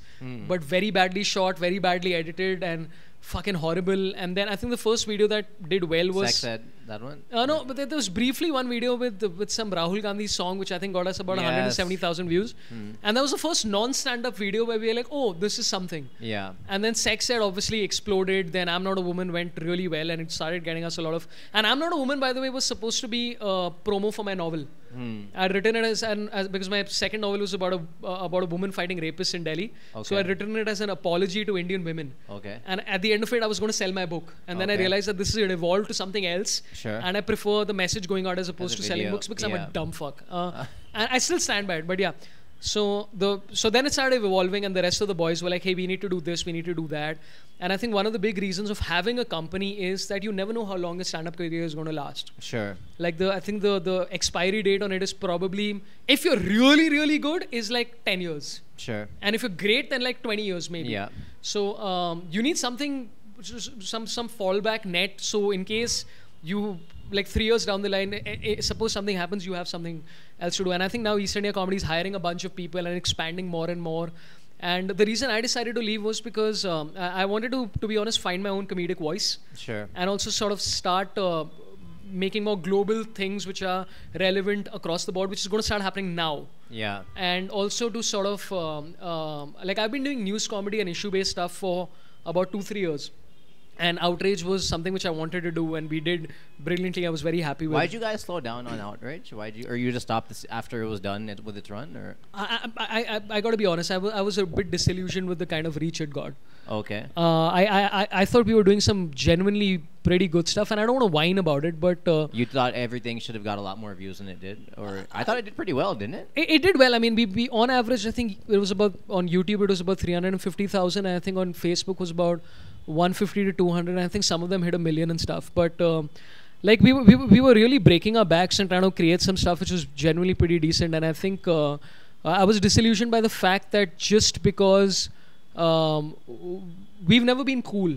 but very badly shot, very badly edited, and fucking horrible. And then I think the first video that did well was Sex Ed, that one? no, but there was briefly one video with some Rahul Gandhi song which I think got us about 170,000 views, and that was the first non-stand-up video where we were like, oh, this is something. Yeah. And then Sex Ed obviously exploded. Then I'm Not a Woman went really well, and it started getting us a lot of. And I'm Not a Woman, by the way, was supposed to be a promo for my novel. I'd written it as because my second novel was about a woman fighting rapists in Delhi. Okay. So I'd written it as an apology to Indian women. Okay. And at the end of it, I was going to sell my book, and then I realized that this is evolved to something else. Sure. And I prefer the message going out as opposed to selling video. books because I'm a dumb fuck. And I still stand by it, but yeah. So then it started evolving, and the rest of the boys were like, hey, we need to do this, we need to do that. And I think one of the big reasons of having a company is that you never know how long a stand-up career is going to last. Sure. Like I think the expiry date on it is probably, if you're really, really good, is like 10 years. Sure. And if you're great, then like 20 years maybe. Yeah. So you need something, some fallback net. So in case you, like 3 years down the line, suppose something happens, you have something else to do. And I think now East India Comedy is hiring a bunch of people and expanding more and more. And the reason I decided to leave was because I wanted to be honest, find my own comedic voice. Sure. And also sort of start making more global things which are relevant across the board, which is going to start happening now. Yeah. And also to sort of, like I've been doing news comedy and issue-based stuff for about 2-3 years. And Outrage was something which I wanted to do, and we did brilliantly. I was very happy with. Why'd you guys slow down on Outrage? Or you just stopped this after it was done with its run? Or I got to be honest. I was a bit disillusioned with the kind of reach it got. okay. I thought we were doing some genuinely pretty good stuff, and I don't want to whine about it, but You thought everything should have got a lot more views than it did, or I thought it did pretty well, didn't it? it did well. I mean, we on average, I think it was about on YouTube it was about 350,000. I think on Facebook was about 150 to 200. I think some of them hit 1 million and stuff. But like we were really breaking our backs and trying to create some stuff which was genuinely pretty decent. And I think I was disillusioned by the fact that just because we've never been cool.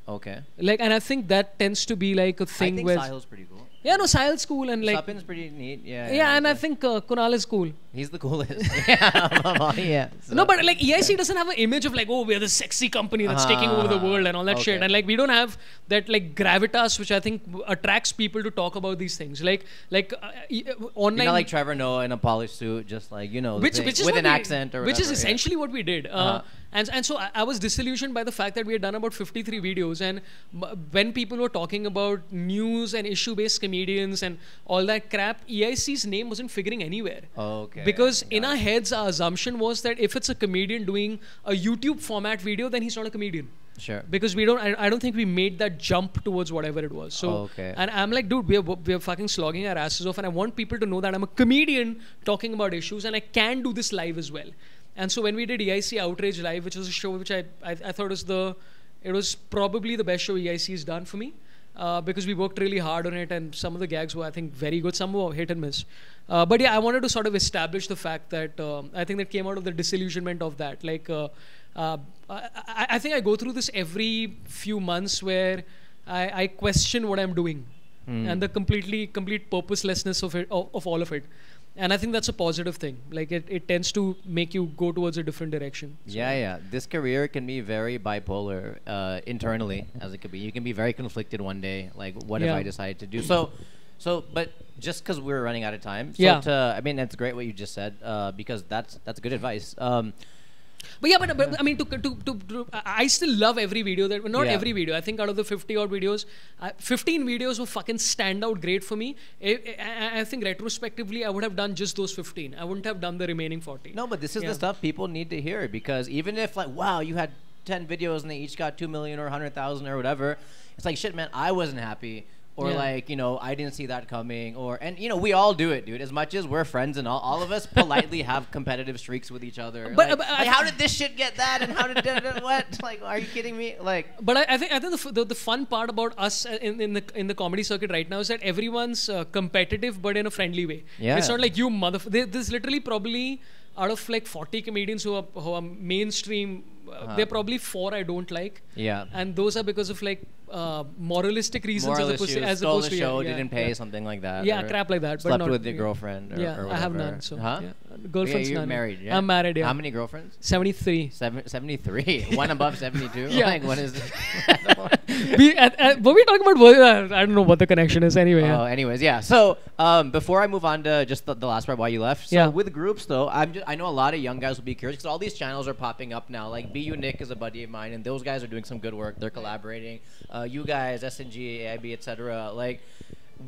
Okay. Like, and I think that tends to be like a thing I think where. Sahil's pretty cool. Yeah, no, Sahil's cool and like. Sapin's pretty neat. Yeah. Yeah, and I think Kunal is cool. He's the coolest. yeah. So. No, but like EIC doesn't have an image of like, oh, we're the sexy company that's taking over the world and all that shit. And like we don't have that like gravitas which I think attracts people to talk about these things. Like online. You're not like Trevor Noah in a polished suit, just like which is with an accent or whatever. Which is essentially what we did. And so I was disillusioned by the fact that we had done about 53 videos, and when people were talking about news and issue-based comedians and all that crap, EIC's name wasn't figuring anywhere. Okay. Because in our heads, our assumption was that if it's a comedian doing a YouTube format video, then he's not a comedian. Sure. Because I don't think we made that jump towards whatever it was. So, and I'm like, dude, we're fucking slogging our asses off, and I want people to know that I'm a comedian talking about issues, and I can do this live as well. And so when we did EIC Outrage Live, which was a show which I thought it was probably the best show EIC has done for me, because we worked really hard on it, and some of the gags were, I think, very good. Some were hit and miss. But yeah, I wanted to sort of establish the fact that I think that came out of the disillusionment of that. Like, I think I go through this every few months where I question what I'm doing and the complete purposelessness of it, of all of it. And I think that's a positive thing. Like it tends to make you go towards a different direction. So. Yeah. This career can be very bipolar internally, as it could be. You can be very conflicted one day. Like, what if I decide to do so? But just because we're running out of time. So I mean, that's great what you just said, because that's good advice. But yeah, but I mean, I still love every video that, not every video. I think out of the 50 odd videos, 15 videos were fucking stand out great for me. I think retrospectively, I would have done just those 15. I wouldn't have done the remaining 40. No, but this is the stuff people need to hear, because even if like, wow, you had 10 videos and they each got 2 million or 100,000 or whatever, it's like, shit, man, I wasn't happy. Or like, you know, I didn't see that coming. And, you know, we all do it, dude. As much as we're friends and all of us politely have competitive streaks with each other. But how did this shit get that? And how did what? Like, are you kidding me? Like. But I think the fun part about us in the comedy circuit right now is that everyone's competitive, but in a friendly way. Yeah. It's not like you there's literally probably out of like 40 comedians who are mainstream there are probably 4 I don't like. Yeah. And those are because of like moralistic reasons Moral as opposed issues, to, as stole opposed the to show, didn't pay, something like that. Yeah, or crap like that. But slept not, with your girlfriend. Or, yeah, or I have whatever. none. So Huh? yeah. Girlfriend's you're none. married. Yeah? I'm married. Yeah. How many girlfriends? 73. 73. One above 72. Yeah. Like what is? Were we talking about? I don't know what the connection is. Anyway. Oh, anyways, yeah. So before I move on to just the last part why you left. So Yeah. with groups though, I know a lot of young guys will be curious because all these channels are popping up now. Like BU Nick is a buddy of mine, and those guys are doing some good work. They're collaborating. You guys, SNG, AIB, etc. Like.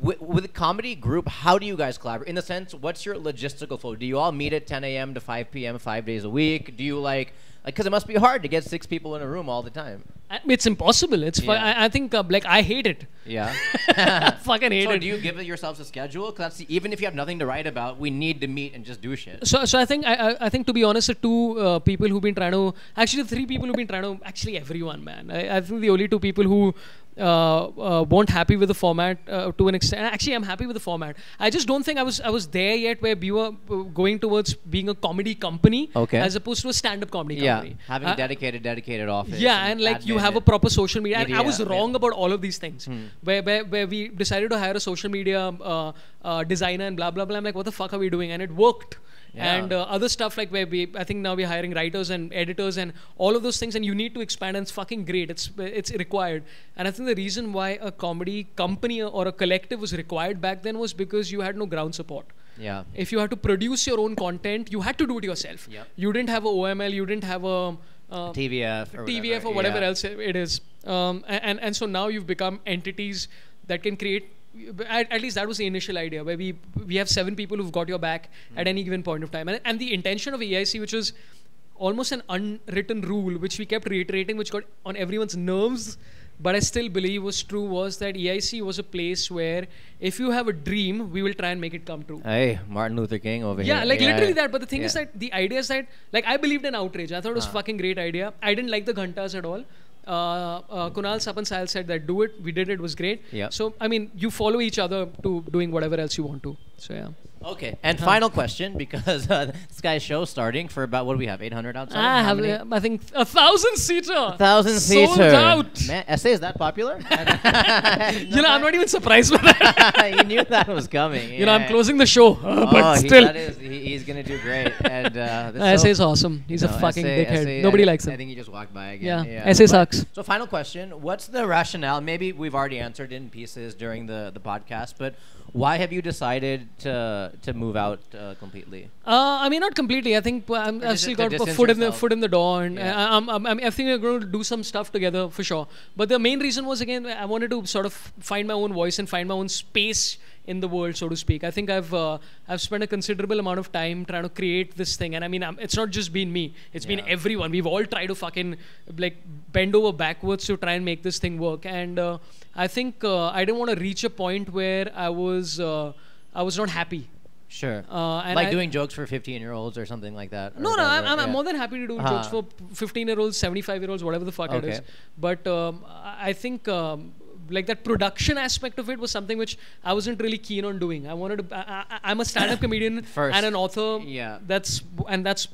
With a comedy group, how do you guys collaborate? In the sense, what's your logistical flow? Do you all meet at 10 a.m. to 5 p.m. 5 days a week? Do you like because it must be hard to get 6 people in a room all the time. It's impossible. It's Yeah. I think like I hate it. Yeah. I fucking hate So it. do you give yourselves a schedule? Because even if you have nothing to write about, we need to meet and just do shit. So I think I think to be honest, the two people who've been trying to actually the 3 people who've been trying to actually everyone, man. I think the only 2 people who weren't happy with the format to an extent. Actually, I'm happy with the format. I just don't think I was there yet where we were going towards being a comedy company Okay. as opposed to a stand-up comedy Yeah, company. having dedicated office. Yeah, and like you admin have a and proper social media. And I media, was yeah. wrong about all of these things. Where we decided to hire a social media designer and blah blah blah. I'm like, what the fuck are we doing? And it worked. Yeah. And other stuff like where I think now we're hiring writers and editors and all of those things, and you need to expand, and it's fucking great. It's required. And I think the reason why a comedy company or a collective was required back then was because you had no ground support. Yeah. If you had to produce your own content, you had to do it yourself. Yep. You didn't have a OML, you didn't have a TVF or whatever else it is. And so now you've become entities that can create. At least that was the initial idea, where we have 7 people who've got your back at any given point of time. And the intention of EIC, which was almost an unwritten rule, which we kept reiterating, which got on everyone's nerves, but I still believe was true, was that EIC was a place where if you have a dream, we will try and make it come true. Hey, Martin Luther King over here. Yeah, like literally that. But the thing is Yeah. that the idea is that, like, I believed in Outrage. I thought it was a fucking great idea. I didn't like the Ghantas at all. Kunal, Sapan, Sahil said that do it. We did it. It was great. Yeah. So, I mean, you follow each other to doing whatever else you want to. So, yeah. Okay, and final question, because this guy's show starting for about, what do we have, 800 outside? I How have, many? I think, 1,000-seater. 1,000-seater. Sold out. Man, essay, is that popular? You know, I'm not even surprised with that. You knew that was coming. You know, I'm closing the show. But still. He's going to do great. And SA is awesome. He's a fucking dickhead. Nobody likes him. I think he just walked by again. Yeah. SA sucks. So final question, what's the rationale? Maybe we've already answered in pieces during the podcast, but why have you decided to move out completely? I mean, not completely. I think I've still got a foot in the door, and I think we're going to do some stuff together for sure. But the main reason was, again, I wanted to sort of find my own voice and find my own space in the world, so to speak. I think I've spent a considerable amount of time trying to create this thing, and I mean, it's not just been me. It's been everyone. We've all tried to fucking like bend over backwards to try and make this thing work. And I think I didn't want to reach a point where I was not happy. Sure. And like doing jokes for 15-year-olds or something like that. No, I'm more than happy to do jokes for 15-year-olds, 75-year-olds, whatever the fuck it is. But I think like that production aspect of it was something which I wasn't really keen on doing. I wanted to. I'm a stand-up comedian First. and an author. Yeah. That's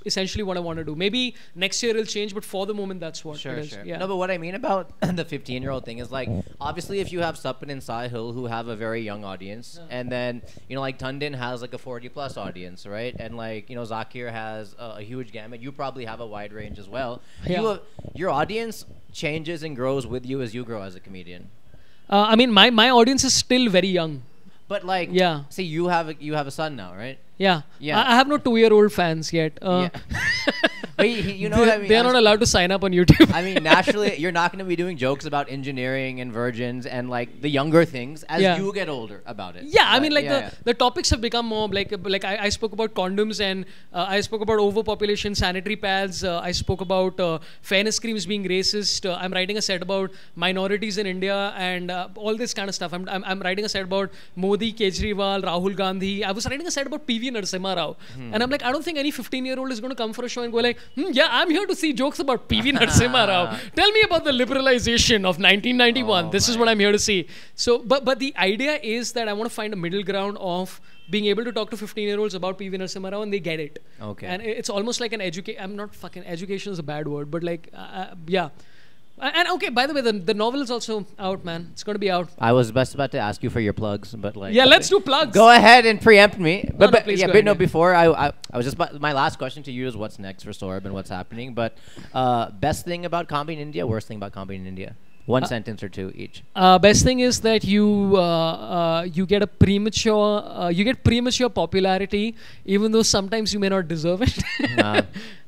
essentially what I want to do. Maybe next year it'll change, but for the moment, that's what it is. Sure. Yeah. No, but what I mean about the 15-year-old thing is, like, obviously if you have Sapan and Sahil who have a very young audience, and then, you know, like Tandin has like a 40+ audience, right? And like, you know, Zakir has a huge gamut. You probably have a wide range as well. Yeah. Your audience changes and grows with you as you grow as a comedian. I mean, my audience is still very young. But like, Yeah. see, you have a son now, right? Yeah. Yeah. I have no 2-year-old fans yet. Yeah. But you know what I mean? They're not allowed to sign up on YouTube. I mean, naturally, you're not going to be doing jokes about engineering and virgins and like the younger things as you get older about it. Yeah, I But, mean, like the topics have become more like I spoke about condoms, and I spoke about overpopulation, sanitary pads. I spoke about fairness creams being racist. I'm writing a set about minorities in India and all this kind of stuff. I'm writing a set about Modi, Kejriwal, Rahul Gandhi. I was writing a set about PV Narasimha Rao, and I'm like, I don't think any 15-year-old is going to come for a show and go like, yeah, I'm here to see jokes about PV Narasimha Rao. Tell me about the liberalization of 1991. This is what I'm here to see. So, but the idea is that I want to find a middle ground of being able to talk to 15-year-olds about PV Narasimha Rao and they get it. Okay. And it's almost like an education. I'm not fucking education is a bad word, but like yeah. And okay, by the way, the novel is also out, man. It's going to be out. I was just about to ask you for your plugs, but like... Yeah, let's do plugs. Go ahead and preempt me. No, please go ahead. Before, I was just... My last question to you is what's next for Sorabh and what's happening. But best thing about comedy in India, worst thing about comedy in India? One sentence or two each. Best thing is that you get a premature popularity, even though sometimes you may not deserve it.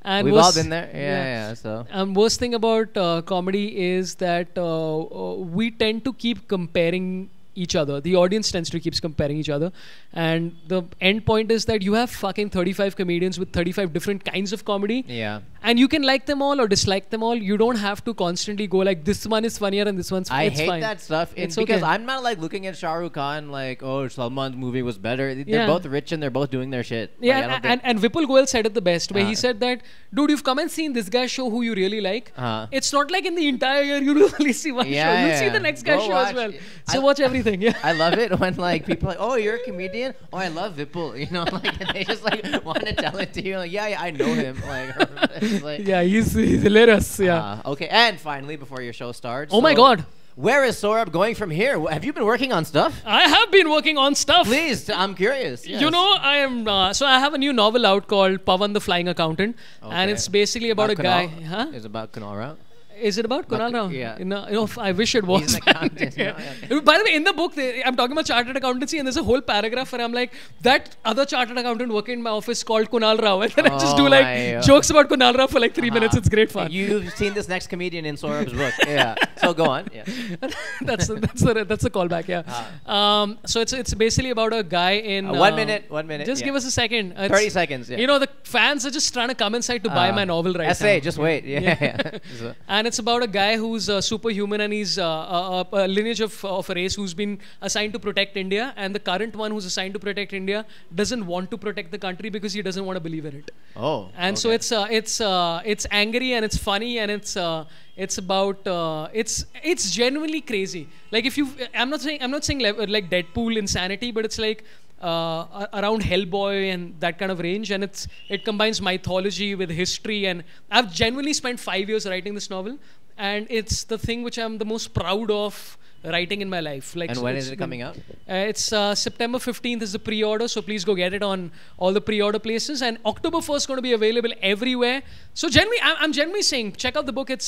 And we've all been there. Yeah. So. Worst thing about comedy is that we tend to keep comparing each other. The audience tends to keep comparing each other, and the end point is that you have fucking 35 comedians with 35 different kinds of comedy. Yeah. And you can like them all or dislike them all. You don't have to constantly go like this one is funnier and this one's. I it's hate fine. that stuff. It's because I'm not like looking at Shah Rukh Khan like, oh, Salman's movie was better. They're both rich and they're both doing their shit. Yeah, like, and Vipul Goyal said it the best, where he said that, dude, you've come and seen this guy's show who you really like. It's not like in the entire year you only see one show. You'll see the next guy's show as well. So watch everything. Yeah. I love it when like people are like, oh, you're a comedian. Oh, I love Vipul. You know, like and they just like want to tell it to you. Like, yeah, I know him. Like, yeah, he's hilarious. Yeah. Okay, and finally, before your show starts. Oh my God. Where is Sorabh going from here? Have you been working on stuff? I have been working on stuff. Please, I'm curious. Yes. You know, I am. So I have a new novel out called Pawan the Flying Accountant, and it's basically about a guy. Huh? It's about Kunal Rao. Is it about Kunal Rao? Yeah. I wish it was. He's an accountant. By the way, in the book, I'm talking about chartered accountancy, and there's a whole paragraph where I'm like, that other chartered accountant working in my office called Kunal Rao, and then I just do like jokes about Kunal Rao for like 3 minutes. It's great fun. You've seen this next comedian in Sorabh's book. Yeah. So go on. Yeah. that's the callback. Yeah. So it's basically about a guy in 1 minute. 1 minute. Just give us a second. 30 seconds. Yeah. You know, the fans are just trying to come inside to buy my novel right essay, now. just wait. Yeah. And it's about a guy who's superhuman, and he's a lineage of a race who's been assigned to protect India, and the current one who's assigned to protect India doesn't want to protect the country because he doesn't want to believe in it. Oh. And so it's angry and it's funny and it's about it's genuinely crazy. Like I'm not saying like Deadpool insanity, but it's like around Hellboy and that kind of range, and it combines mythology with history, and I've genuinely spent 5 years writing this novel, and it's the thing which I'm the most proud of writing in my life. Like, and when is it coming out? It's September 15th is the pre-order, so please go get it on all the pre-order places, and October 1st is going to be available everywhere. So genuinely, I'm genuinely saying, check out the book. It's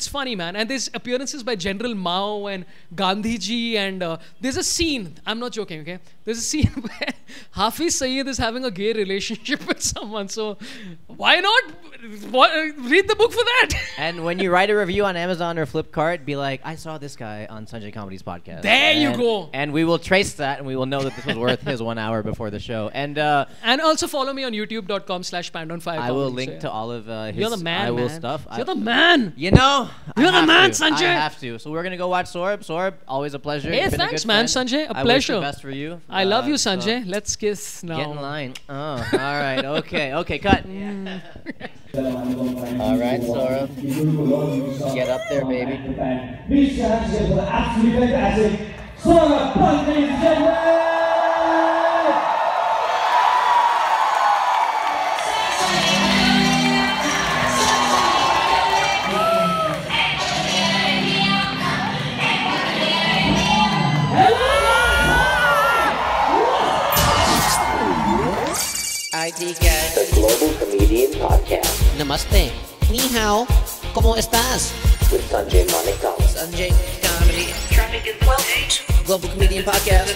funny, man, and there's appearances by General Mao and Gandhiji, and there's a scene. I'm not joking, okay? There's a scene where Hafiz Saeed is having a gay relationship with someone. So why not read the book for that? And when you write a review on Amazon or Flipkart, be like, I saw this guy on Sanjay Comedy's podcast. There you go. And we will trace that, and we will know that this was worth his 1 hour before the show. And also follow me on youtube.com/pandonfire. I will link to all of his stuff. You're the man. You know, you're the man, Sanjay. I have to. So we're gonna go watch Sorabh. Sorabh, always a pleasure. Hey, thanks, man, Sanjay. A pleasure. I wish the best for you. I love you, Sanjay. Let's kiss now. Get in line. Oh, all right. Okay, cut. All right, Sorabh. Get up there, baby. Big hands for the absolutely fantastic Sorabh Pant, ladies and gentlemen. The Global Comedian Podcast. Namaste. Ni hao. ¿Cómo estás? With Sanjay Manaktala. Sanjay Comedy. Traffic is 12H. Global Comedian Podcast.